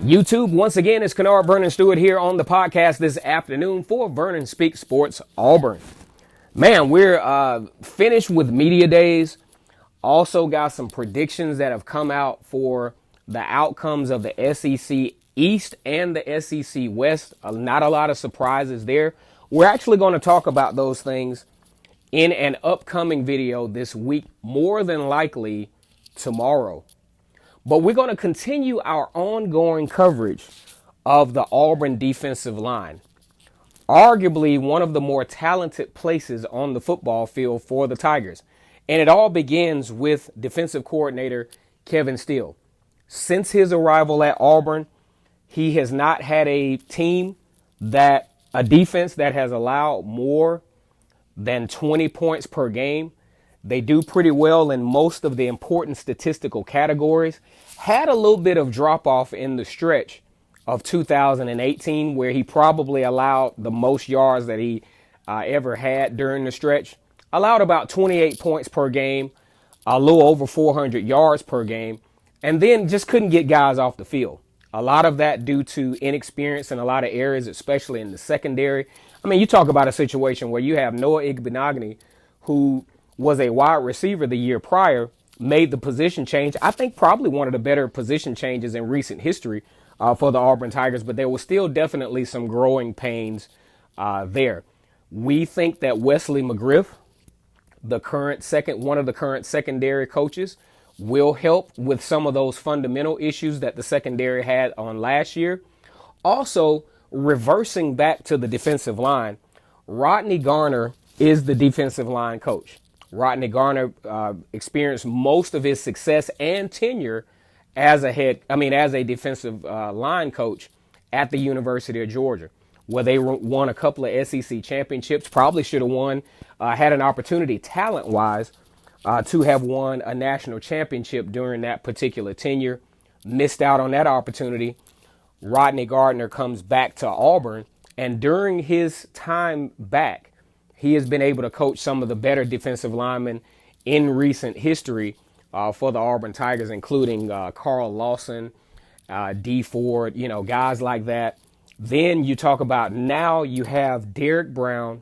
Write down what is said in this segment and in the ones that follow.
YouTube, once again, it's Kennard Vernon Stewart here on the podcast this afternoon for Vernon Speaks Sports Auburn. Man, we're finished with media days. Also got some predictions that have come out for the outcomes of the SEC East and the SEC West. Not a lot of surprises there. We're actually going to talk about those things in an upcoming video this week, more than likely tomorrow. But we're going to continue our ongoing coverage of the Auburn Defensive Line, arguably one of the more talented places on the football field for the Tigers. And it all begins with defensive coordinator Kevin Steele. Since his arrival at Auburn, he has not had a defense that has allowed more than 20 points per game. They do pretty well in most of the important statistical categories. Had a little bit of drop off in the stretch of 2018, where he probably allowed the most yards that he ever had during the stretch. Allowed about 28 points per game, a little over 400 yards per game, and then just couldn't get guys off the field. A lot of that due to inexperience in a lot of areas, especially in the secondary. I mean, you talk about a situation where you have Noah Igbenogany, who was a wide receiver the year prior, made the position change. I think probably one of the better position changes in recent history for the Auburn Tigers, but there was still definitely some growing pains there. We think that Wesley McGriff, one of the current secondary coaches, will help with some of those fundamental issues that the secondary had on last year. Also, reversing back to the defensive line, Rodney Garner is the defensive line coach. Rodney Garner experienced most of his success and tenure as a defensive line coach at the University of Georgia, where they won a couple of SEC championships. Probably should have won, had an opportunity talent-wise to have won a national championship during that particular tenure. Missed out on that opportunity. Rodney Garner comes back to Auburn, and during his time back, he has been able to coach some of the better defensive linemen in recent history for the Auburn Tigers, including Carl Lawson, D. Ford, guys like that. Then you talk about now you have Derek Brown,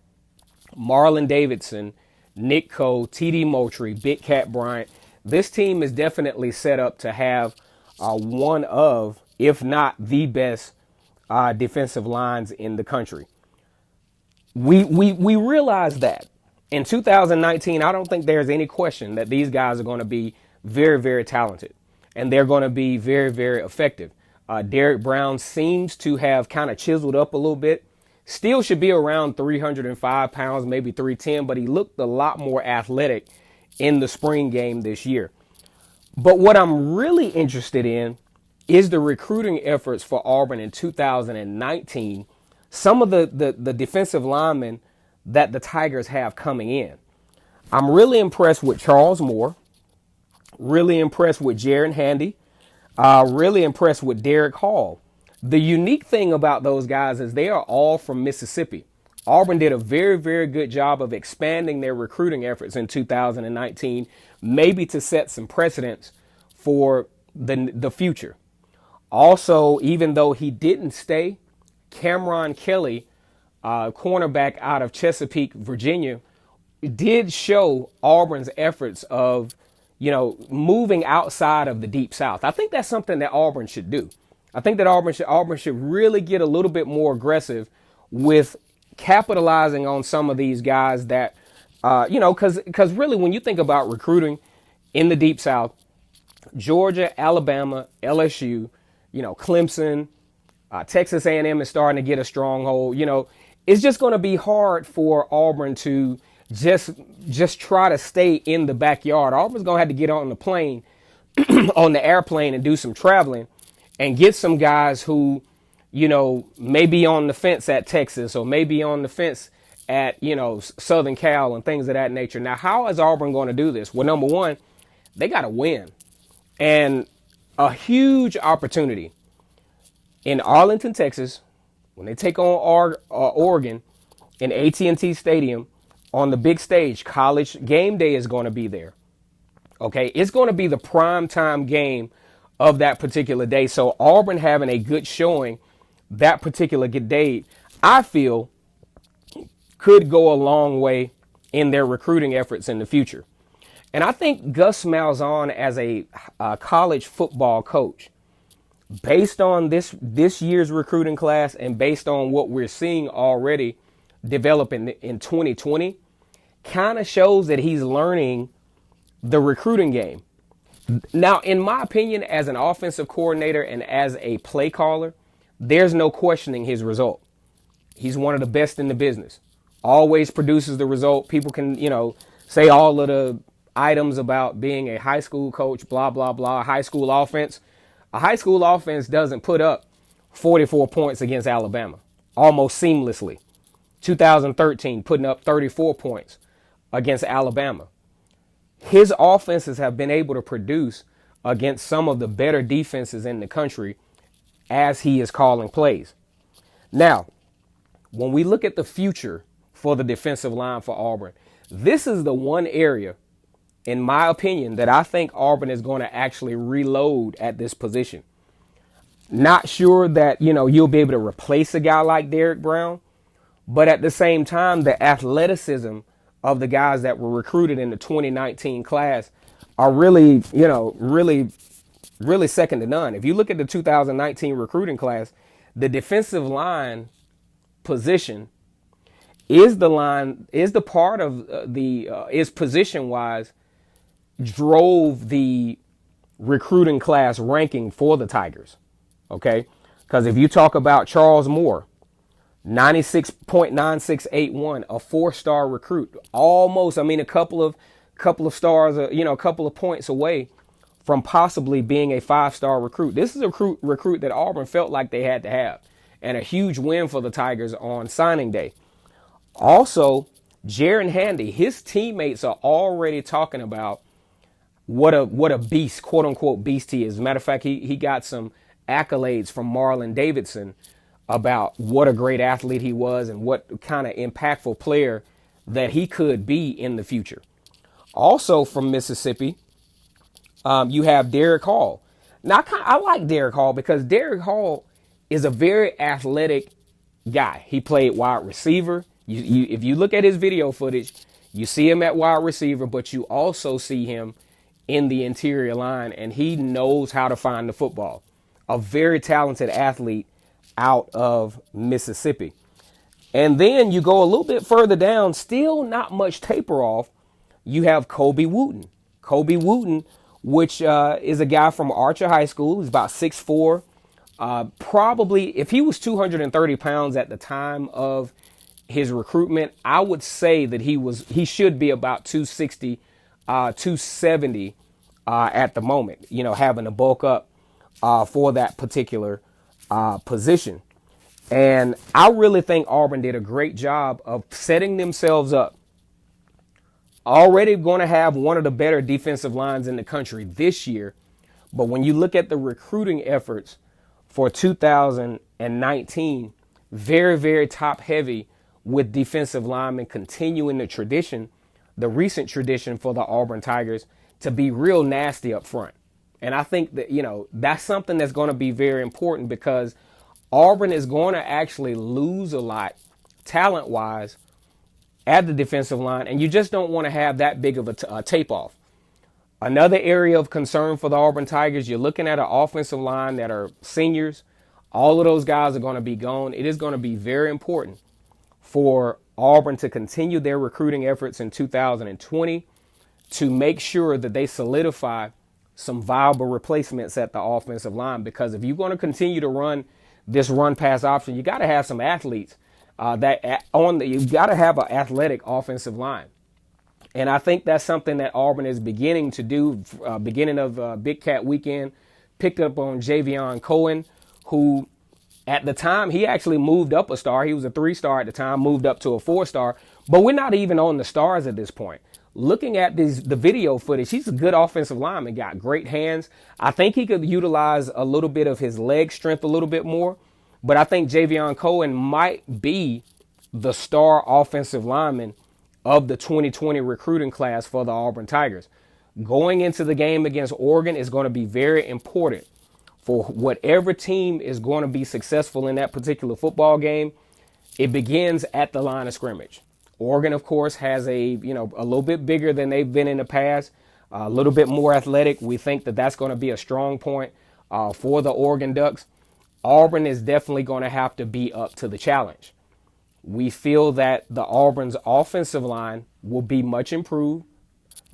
Marlon Davidson, Nick Coe, T.D. Moultrie, Big Cat Bryant. This team is definitely set up to have one of, if not the best, defensive lines in the country. We realize that in 2019, I don't think there's any question that these guys are going to be very, very talented, and they're going to be very, very effective. Derek Brown seems to have kind of chiseled up a little bit. Still should be around 305 pounds, maybe 310, but he looked a lot more athletic in the spring game this year. But what I'm really interested in is the recruiting efforts for Auburn in 2019. Some of the defensive linemen that the Tigers have coming in. I'm really impressed with Charles Moore. Really impressed with Jaren Handy. Really impressed with Derick Hall. The unique thing about those guys is they are all from Mississippi. Auburn did a very, very good job of expanding their recruiting efforts in 2019, maybe to set some precedents for the future. Also, even though he didn't stay, Cameron Kelly, cornerback out of Chesapeake, Virginia, did show Auburn's efforts of, moving outside of the Deep South. I think that's something that Auburn should do. I think that Auburn should really get a little bit more aggressive with capitalizing on some of these guys that, because really when you think about recruiting in the Deep South, Georgia, Alabama, LSU, Clemson, Texas A&M is starting to get a stronghold. It's just going to be hard for Auburn to just try to stay in the backyard. Auburn's going to have to get on the plane, on the airplane, and do some traveling and get some guys who, may be on the fence at Texas or maybe on the fence at, Southern Cal and things of that nature. Now, how is Auburn going to do this? Well, number one, they got to win. And a huge opportunity in Arlington, Texas, when they take on Oregon in AT&T Stadium on the big stage. College game day is going to be there. Okay, it's going to be the prime time game of that particular day. So Auburn having a good showing that particular day, I feel, could go a long way in their recruiting efforts in the future. And I think Gus Malzahn, as a college football coach, based on this year's recruiting class and based on what we're seeing already developing in 2020, kind of shows that he's learning the recruiting game. Now, in my opinion, as an offensive coordinator and as a play caller, there's no questioning his result. He's one of the best in the business. Always produces the result. People can, say all of the items about being a high school coach, blah, blah, blah, high school offense. A high school offense doesn't put up 44 points against Alabama almost seamlessly. 2013, putting up 34 points against Alabama. His offenses have been able to produce against some of the better defenses in the country as he is calling plays. Now, when we look at the future for the defensive line for Auburn, this is the one area, in my opinion, that I think Auburn is going to actually reload at this position. Not sure that, you'll be able to replace a guy like Derrick Brown, but at the same time, the athleticism of the guys that were recruited in the 2019 class are really, really second to none. If you look at the 2019 recruiting class, the defensive line position is position wise drove the recruiting class ranking for the Tigers. Okay. Because if you talk about Charles Moore, 96.9681, a 4-star recruit, almost, a couple of stars, a couple of points away from possibly being a 5-star recruit. This is a recruit that Auburn felt like they had to have, and a huge win for the Tigers on signing day. Also, Jaren Handy, his teammates are already talking about what a beast, quote unquote beast he is. As a matter of fact, he got some accolades from Marlon Davidson about what a great athlete he was and what kind of impactful player that he could be in the future. Also from Mississippi, you have Derick Hall. Now, I like Derick Hall because Derick Hall is a very athletic guy. He played wide receiver. If you look at his video footage, you see him at wide receiver, but you also see him in the interior line, and he knows how to find the football. A very talented athlete out of Mississippi. And then you go a little bit further down, still not much taper off. You have Colby Wooden. Colby Wooden, which is a guy from Archer High School. He's about 6'4". Probably, if he was 230 pounds at the time of his recruitment, I would say that he should be about 260, 270 at the moment, having to bulk up for that particular position. And I really think Auburn did a great job of setting themselves up. Already going to have one of the better defensive lines in the country this year. But when you look at the recruiting efforts for 2019, very, very top heavy with defensive linemen, continuing the recent tradition for the Auburn Tigers to be real nasty up front. And I think that, that's something that's going to be very important because Auburn is going to actually lose a lot talent-wise at the defensive line, and you just don't want to have that big of a tape off. Another area of concern for the Auburn Tigers, you're looking at an offensive line that are seniors. All of those guys are going to be gone. It is going to be very important for Auburn to continue their recruiting efforts in 2020 to make sure that they solidify some viable replacements at the offensive line, because if you're going to continue to run this run pass option, you got to have some athletes you've got to have an athletic offensive line. And I think that's something that Auburn is beginning to do. Beginning of Big Cat Weekend, picked up on Javion Cohen, who at the time, he actually moved up a star. He was a 3-star at the time, moved up to a 4-star. But we're not even on the stars at this point. Looking at the video footage, he's a good offensive lineman, got great hands. I think he could utilize a little bit of his leg strength a little bit more. But I think Javion Cohen might be the star offensive lineman of the 2020 recruiting class for the Auburn Tigers. Going into the game against Oregon is going to be very important for whatever team is going to be successful in that particular football game. It begins at the line of scrimmage. Oregon, of course, has a little bit bigger than they've been in the past, a little bit more athletic. We think that that's going to be a strong point for the Oregon Ducks. Auburn is definitely going to have to be up to the challenge. We feel that the Auburn's offensive line will be much improved.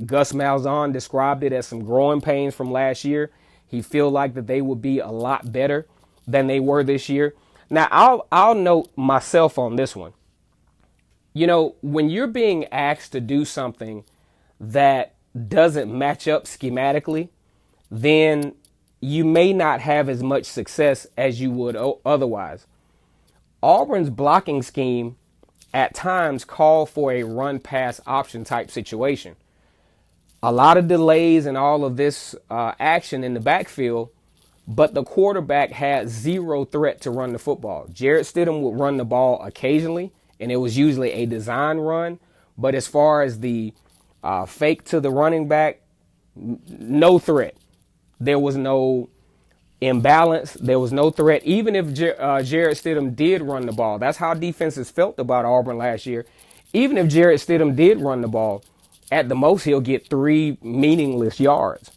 Gus Malzahn described it as some growing pains from last year. He feel like that they will be a lot better than they were this year. Now, I'll note myself on this one. When you're being asked to do something that doesn't match up schematically, then you may not have as much success as you would otherwise. Auburn's blocking scheme at times call for a run-pass option type situation. A lot of delays and all of this action in the backfield, but the quarterback had zero threat to run the football. Jarrett Stidham would run the ball occasionally, and it was usually a design run. But as far as the fake to the running back, no threat. There was no imbalance. There was no threat. Even if Jarrett Stidham did run the ball, that's how defenses felt about Auburn last year. Even if Jarrett Stidham did run the ball, at the most, he'll get 3 meaningless yards.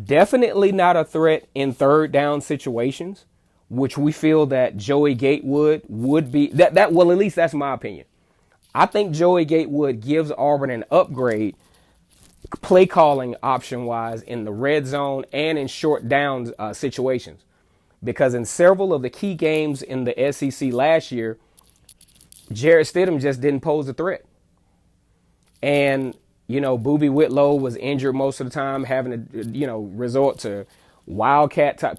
Definitely not a threat in third down situations, which we feel that Joey Gatewood would be. Well, at least that's my opinion. I think Joey Gatewood gives Auburn an upgrade play calling option wise in the red zone and in short downs situations. Because in several of the key games in the SEC last year, Jarrett Stidham just didn't pose a threat. And Boobie Whitlow was injured most of the time, having to, resort to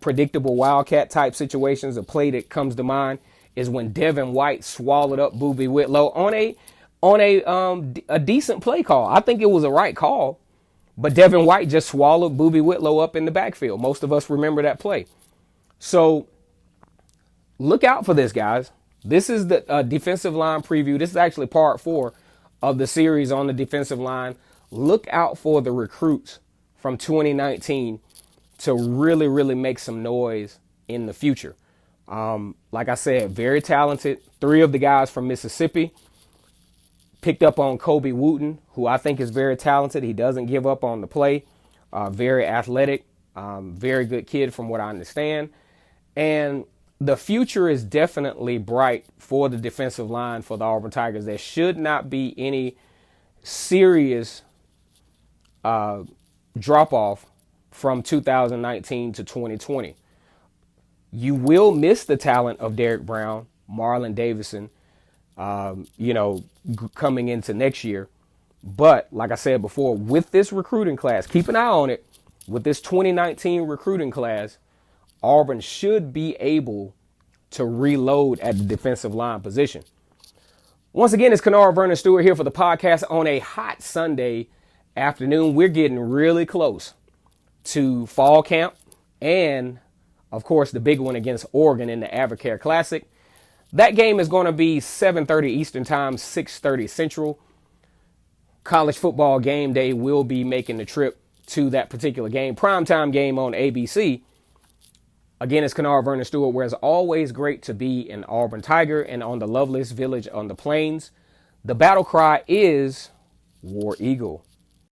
predictable Wildcat type situations. A play that comes to mind is when Devin White swallowed up Boobie Whitlow on a decent play call. I think it was a right call, but Devin White just swallowed Boobie Whitlow up in the backfield. Most of us remember that play. So look out for this, guys. This is the defensive line preview. This is actually part 4 of the series on the defensive line. Look out for the recruits from 2019 to really, really make some noise in the future. Like I said, very talented. 3 of the guys from Mississippi. Picked up on Colby Wooden, who I think is very talented. He doesn't give up on the play. Very athletic. Very good kid from what I understand. And the future is definitely bright for the defensive line for the Auburn Tigers. There should not be any serious drop-off from 2019 to 2020. You will miss the talent of Derrick Brown, Marlon Davidson, coming into next year. But like I said before, with this recruiting class, keep an eye on it. With this 2019 recruiting class, Auburn should be able to reload at the defensive line position. Once again, it's Kennard Vernon Stewart here for the podcast on a hot Sunday afternoon. We're getting really close to fall camp and, of course, the big one against Oregon in the Advocare Classic. That game is going to be 7:30 Eastern Time, 6:30 Central. College football game day will be making the trip to that particular game. Primetime game on ABC. Again, it's Kennard Vernon Stewart, where it's always great to be an Auburn Tiger and on the loveliest village on the plains. The battle cry is War Eagle.